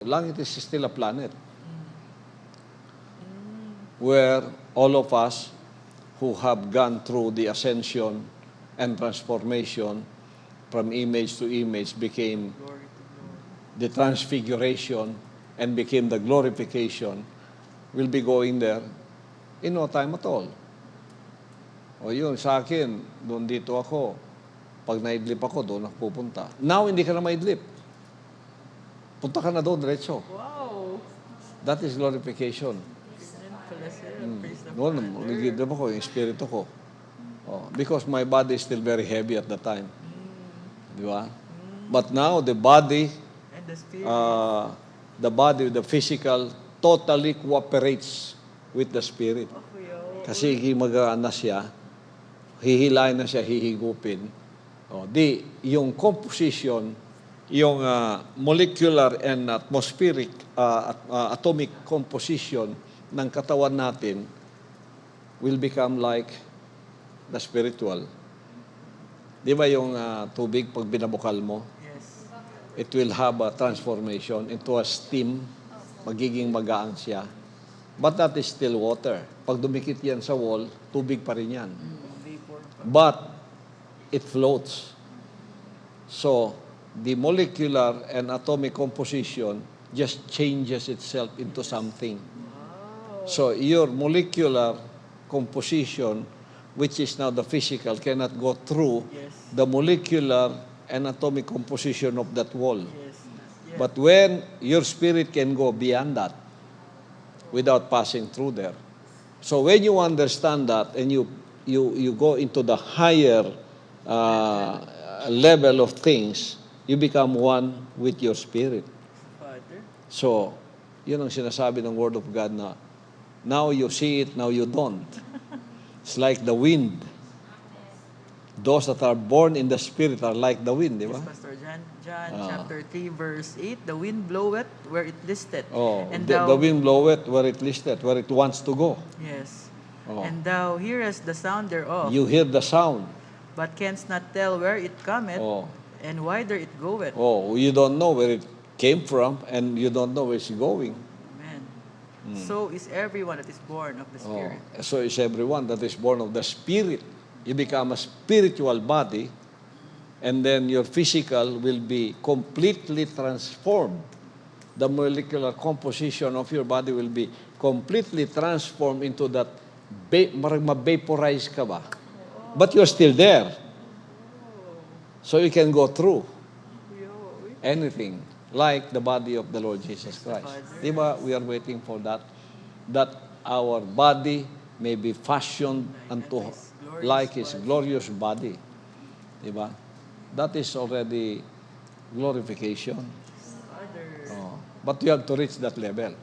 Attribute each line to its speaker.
Speaker 1: Langit is still a planet where all of us who have gone through the ascension and transformation from image to image became the transfiguration and became the glorification will be going there in no time at all. O yun, sa akin, doon dito ako. Pag naidlip ako, doon ako pupunta. Now, hindi ka na maidlip. Punta ka na doon, diretso.
Speaker 2: Wow!
Speaker 1: That is glorification. Noon, nagidlip ako, yung espiritu ko. Oh, because my body is still very heavy at the time. Di ba? But now, the body,
Speaker 2: And the spirit.
Speaker 1: the physical, totally cooperates with the spirit. Kasi mag-aana siya, hihilain na siya, hihigupin. O, yung composition, yung molecular and atmospheric, atomic composition ng katawan natin will become like the spiritual. Di ba yung tubig, pag binabukal mo,
Speaker 2: Yes.
Speaker 1: it will have a transformation into a steam, magiging magaan siya. But that is still water. Pag dumikit yan sa wall, tubig pa rin yan.
Speaker 2: Vapor.
Speaker 1: But it floats. So, the molecular and atomic composition just changes itself into something. So, your molecular composition, which is now the physical, cannot go through
Speaker 2: Yes.
Speaker 1: the molecular and atomic composition of that wall.
Speaker 2: Yes. Yes.
Speaker 1: But when your spirit can go beyond that without passing through there. So when you understand that and you go into the higher level of things, you become one with your spirit.
Speaker 2: Father.
Speaker 1: So, yun ang sinasabi ng Word of God na now you see it, now you don't. It's like the wind. Those that are born in the Spirit are like the wind, di ba?
Speaker 2: Yes, Pastor John chapter 3, verse 8, the wind bloweth where it listeth.
Speaker 1: Oh,
Speaker 2: and
Speaker 1: the wind bloweth where it listeth, where it wants to go.
Speaker 2: Yes.
Speaker 1: Oh.
Speaker 2: And thou hearest the sound thereof,
Speaker 1: You hear the sound.
Speaker 2: but canst not tell where it cometh,
Speaker 1: Oh.
Speaker 2: and whither it goeth.
Speaker 1: Oh, you don't know where it came from and you don't know where it's going.
Speaker 2: Amen. So is everyone that is born of the
Speaker 1: Oh,
Speaker 2: Spirit.
Speaker 1: so is everyone that is born of the Spirit. You become a spiritual body and then your physical will be completely transformed. The molecular composition of your body will be completely transformed into that ma-vaporize ka ba? But you're still there. So you can go through anything like the body of the Lord Jesus Christ. Di ba? We are waiting for that. That our body may be fashioned unto like His glorious body. Di ba? That is already glorification.
Speaker 2: Father.
Speaker 1: Oh. But you have to reach that level.